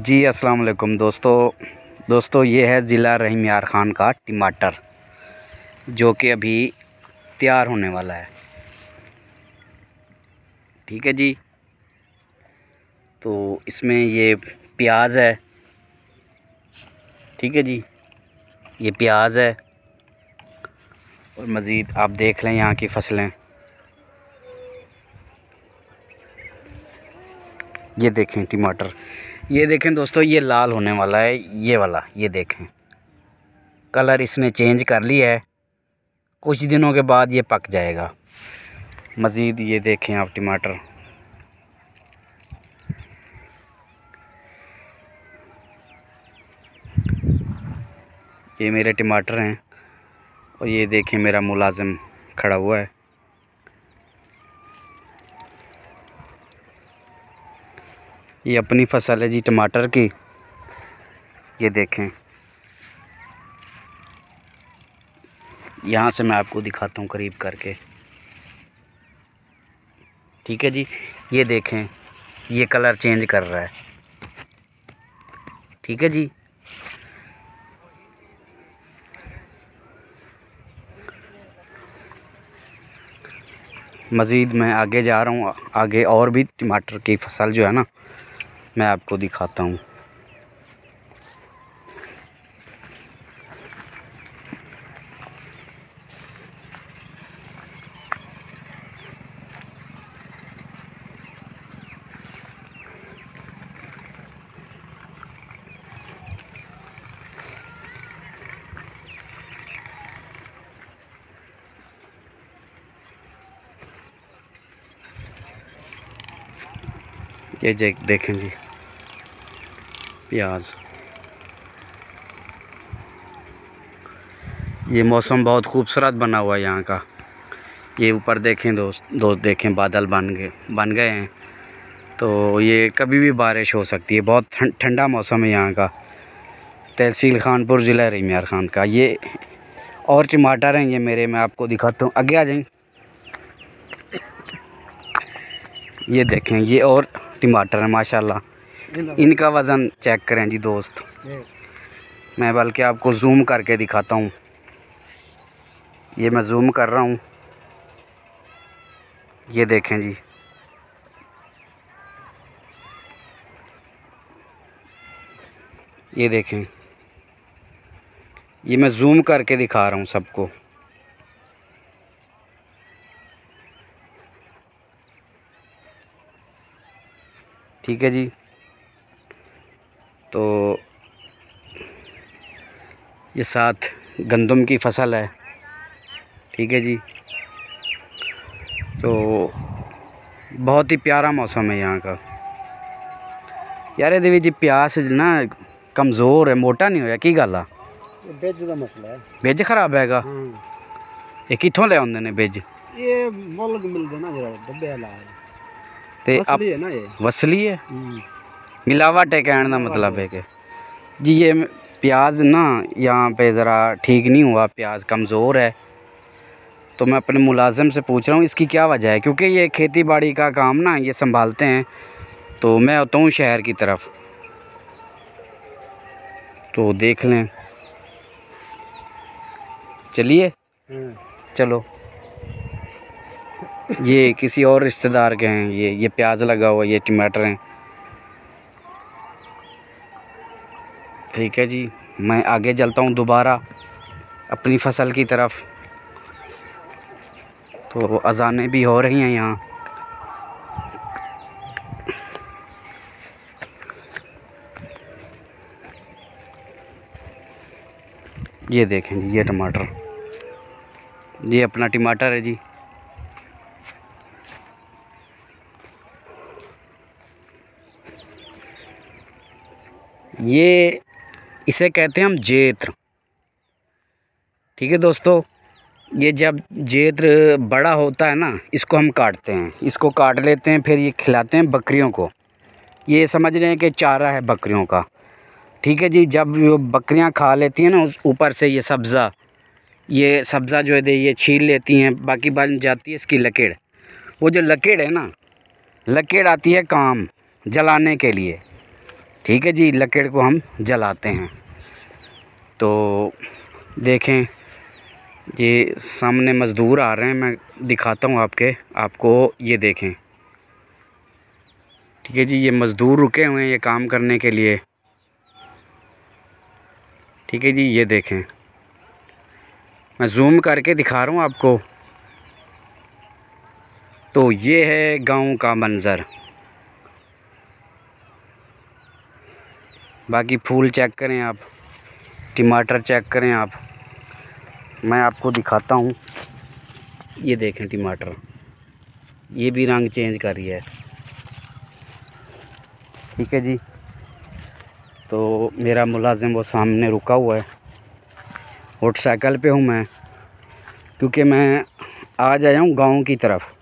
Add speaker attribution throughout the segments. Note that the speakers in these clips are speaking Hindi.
Speaker 1: जी अस्सलाम वालेकुम दोस्तों ये है ज़िला रहीम यार ख़ान का टमाटर जो कि अभी तैयार होने वाला है। ठीक है जी। तो इसमें ये प्याज है। ठीक है जी, ये प्याज है और मज़ीद आप देख लें यहाँ की फसलें। ये देखें टमाटर, ये देखें दोस्तों, ये लाल होने वाला है। ये वाला ये देखें, कलर इसने चेंज कर लिया है। कुछ दिनों के बाद ये पक जाएगा। मज़ीद ये देखें आप टमाटर, ये मेरे टमाटर हैं और ये देखें मेरा मुलाजिम खड़ा हुआ है। ये अपनी फसल है जी टमाटर की। ये देखें, यहाँ से मैं आपको दिखाता हूँ करीब करके। ठीक है जी, ये देखें, ये कलर चेंज कर रहा है। ठीक है जी। मज़ीद मैं आगे जा रहा हूँ, आगे और भी टमाटर की फसल जो है ना, मैं आपको दिखाता हूँ। ये देखें जी प्याज। ये मौसम बहुत खूबसूरत बना हुआ है यहाँ का। ये ऊपर देखें दोस्त देखें, बादल बन गए हैं। तो ये कभी भी बारिश हो सकती है। बहुत ठंडा मौसम है यहाँ का। तहसील खानपुर, ज़िला रहीम यार ख़ान का। ये और टमाटर हैं ये मेरे, मैं आपको दिखाता हूँ। आगे आ जाएं। ये देखें, ये और टमाटर है माशाल्लाह। इनका वज़न चेक करें जी दोस्त। मैं बल्कि आपको जूम करके दिखाता हूँ। ये मैं जूम कर रहा हूँ। ये देखें जी, ये देखें, ये मैं जूम करके दिखा रहा हूँ सबको। ठीक है जी। तो ये साथ गंदम की फसल है। ठीक है जी। तो बहुत ही प्यारा मौसम है यहाँ का। यार ये जी प्यास ना कमज़ोर है, मोटा नहीं होया की गल आ?
Speaker 2: बिज का मसला है।
Speaker 1: बिज खराब हैगा। ये कित्थों ले आउंदे ने बिज?
Speaker 2: ये मुल्क मिलदे ना जरा डब्बे वाला
Speaker 1: ते
Speaker 2: वसली है ना ये।
Speaker 1: वसली है, मिलावट है कहने का मतलब है कि जी ये प्याज ना यहाँ पे ज़रा ठीक नहीं हुआ, प्याज कमज़ोर है। तो मैं अपने मुलाजिम से पूछ रहा हूँ इसकी क्या वजह है, क्योंकि ये खेती बाड़ी का काम ना ये संभालते हैं। तो मैं आता हूँ शहर की तरफ, तो देख लें। चलिए चलो। ये किसी और रिश्तेदार के हैं। ये प्याज लगा हुआ, ये टमाटर हैं। ठीक है जी, मैं आगे चलता हूँ दोबारा अपनी फसल की तरफ। तो अज़ानें भी हो रही हैं यहाँ। ये देखें जी, ये टमाटर, ये अपना टमाटर है जी। ये इसे कहते हैं हम जेत्र। ठीक है दोस्तों, ये जब जेत्र बड़ा होता है ना, इसको हम काटते हैं, इसको काट लेते हैं, फिर ये खिलाते हैं बकरियों को। ये समझ रहे हैं कि चारा है बकरियों का। ठीक है जी। जब वो बकरियां खा लेती हैं ना उस ऊपर से ये सब्ज़ा जो है ये छील लेती हैं, बाकी बन जाती है इसकी लकीड़। वो जो लकीड़ है ना, लकीड़ आती है काम जलाने के लिए। ठीक है जी। लकड़ को हम जलाते हैं। तो देखें, ये सामने मज़दूर आ रहे हैं, मैं दिखाता हूँ आपको ये देखें। ठीक है जी, ये मज़दूर रुके हुए हैं ये काम करने के लिए। ठीक है जी, ये देखें, मैं जूम करके दिखा रहा हूँ आपको। तो ये है गांव का मंज़र। बाकी फूल चेक करें आप, टमाटर चेक करें आप, मैं आपको दिखाता हूँ। ये देखें टमाटर, ये भी रंग चेंज कर रही है। ठीक है जी। तो मेरा मुलाजिम वो सामने रुका हुआ है, मोटरसाइकिल पे हूँ मैं, क्योंकि मैं आज आया हूँ गांव की तरफ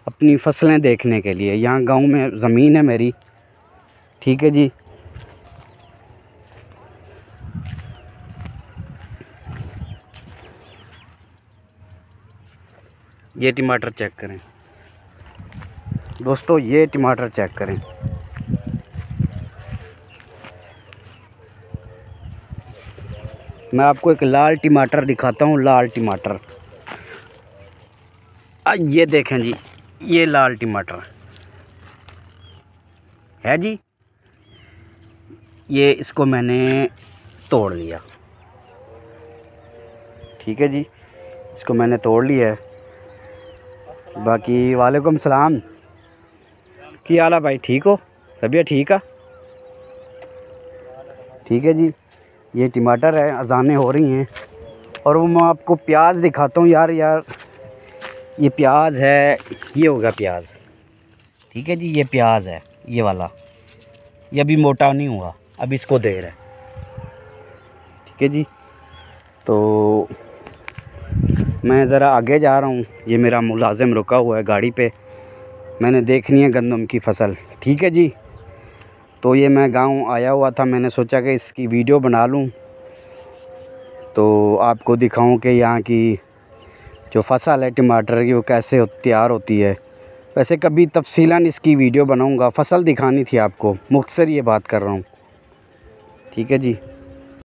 Speaker 1: अपनी फसलें देखने के लिए। यहाँ गांव में ज़मीन है मेरी। ठीक है जी। ये टमाटर चेक करें दोस्तों, ये टमाटर चेक करें। मैं आपको एक लाल टमाटर दिखाता हूँ, लाल टमाटर। ये देखें जी, ये लाल टमाटर है जी। ये इसको मैंने तोड़ लिया। ठीक है जी, इसको मैंने तोड़ लिया है। बाकी वालेकुम सलाम, की हाल है भाई? ठीक हो? तबीयत ठीक है? ठीक है जी। ये टमाटर है, अजानें हो रही हैं। और वो मैं आपको प्याज दिखाता हूँ यार। ये प्याज है, ये होगा प्याज। ठीक है जी, ये प्याज है, ये वाला। ये अभी मोटा नहीं हुआ, अब इसको देर है। ठीक है जी। तो मैं ज़रा आगे जा रहा हूँ, ये मेरा मुलाजिम रुका हुआ है गाड़ी पे। मैंने देखनी है गंदम की फसल। ठीक है जी। तो ये मैं गांव आया हुआ था, मैंने सोचा कि इसकी वीडियो बना लूँ तो आपको दिखाऊं कि यहाँ की जो फसल है टमाटर की वो कैसे तैयार होती है। वैसे कभी तफसीलन इसकी वीडियो बनाऊंगा, फसल दिखानी थी आपको, मुख्तसर ये बात कर रहा हूँ। ठीक है जी।